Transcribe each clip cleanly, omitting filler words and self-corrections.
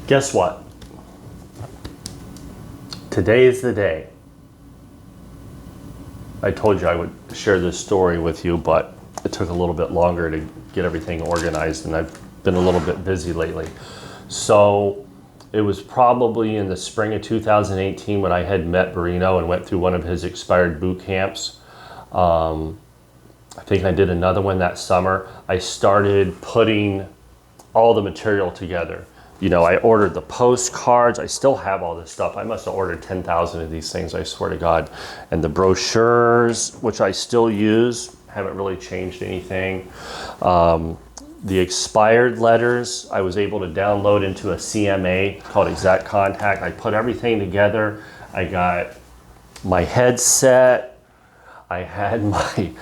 Guess what? Today is the day. I told you I would share this story with you, but it took a little bit longer to get everything organized, and I've been a little bit busy lately. So it was probably in the spring of 2018 when I had met Barino and went through one of his expired boot camps. I think I did another one that summer. I started putting all the material together. You know, I ordered the postcards. I still have all this stuff. I must have ordered 10,000 of these things, I swear to God. And the brochures, which I still use, haven't really changed anything. The expired letters, I was able to download into a CMA called Exact Contact. I put everything together. I got my headset. I had my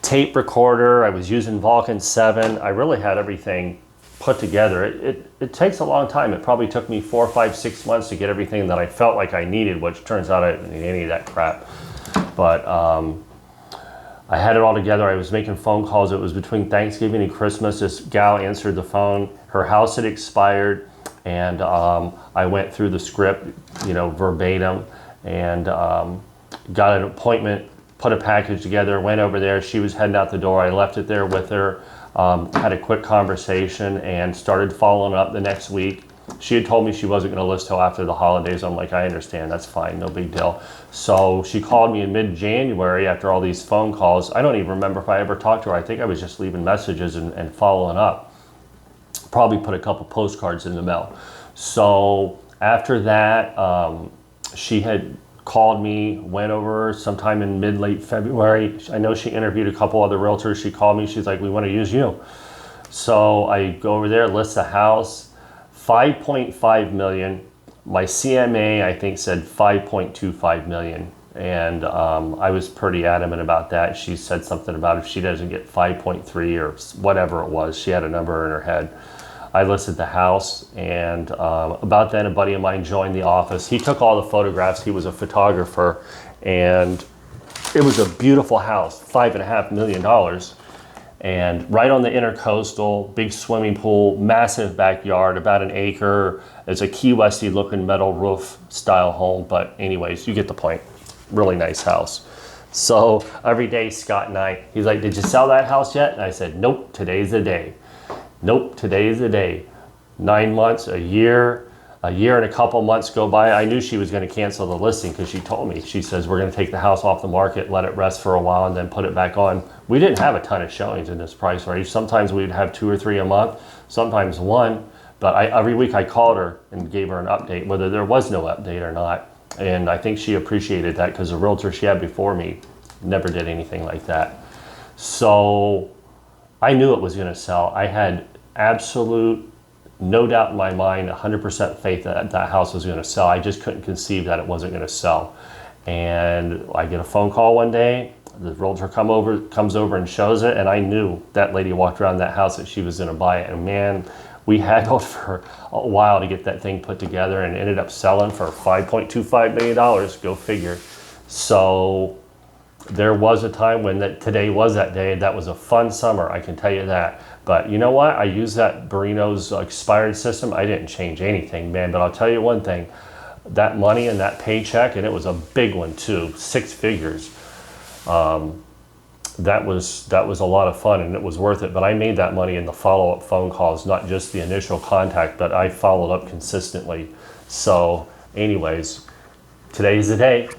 tape recorder. I was using Vulcan 7. I really had everything put together. It takes a long time. It probably took me 4, 5, 6 months to get everything that I felt like I needed, which turns out I didn't need any of that crap. But I had it all together. I was making phone calls. It was between Thanksgiving and Christmas. This gal answered the phone. Her house had expired, and I went through the script, you know, verbatim, and got an appointment, put a package together, went over there. She was heading out the door. I left it there with her. Had a quick conversation and started following up the next week. She had told me she wasn't going to list till after the holidays. I'm like, I understand, that's fine, no big deal. So she called me in mid-January after all these phone calls. I don't even remember if I ever talked to her. I think I was just leaving messages and following up. Probably put a couple postcards in the mail. So after that, she had called me, went over sometime in mid-late February. I know she interviewed a couple other realtors. She called me, she's like, we want to use you. So I go over there, list the house, 5.5 million. My CMA, I think, said 5.25 million. And I was pretty adamant about that. She said something about if she doesn't get 5.3 or whatever it was, she had a number in her head. I listed the house, and about then a buddy of mine joined the office. He took all the photographs. He was a photographer, and it was a beautiful house, $5.5 million. And right on the intercoastal, big swimming pool, massive backyard, about an acre. It's a Key Westy looking metal roof style home, but anyways, you get the point. Really nice house. So every day, Scott and I, he's like, did you sell that house yet? And I said, nope, today's the day. Nope, today's the day. 9 months, a year and a couple months go by. I knew she was going to cancel the listing because she told me. She says, we're going to take the house off the market, let it rest for a while, and then put it back on. We didn't have a ton of showings in this price range. Sometimes we'd have 2 or 3 a month, sometimes 1. But every week I called her and gave her an update, whether there was no update or not. And I think she appreciated that because the realtor she had before me never did anything like that. So I knew it was going to sell. I had absolute no doubt in my mind, 100% faith that that house was going to sell. I just couldn't conceive that it wasn't going to sell. And I get a phone call one day. The realtor comes over and shows it, and I knew that lady walked around that house that she was going to buy it. And man, we haggled for a while to get that thing put together, and ended up selling for $5.25 million. Go figure. So there was a time when today was that day. That was a fun summer, I can tell you that. But you know what? I used that Barino's expired system. I didn't change anything, man. But I'll tell you one thing. That money and that paycheck, and it was a big one too, 6 figures. That was a lot of fun, and it was worth it. But I made that money in the follow-up phone calls, not just the initial contact, but I followed up consistently. So anyways, today's the day.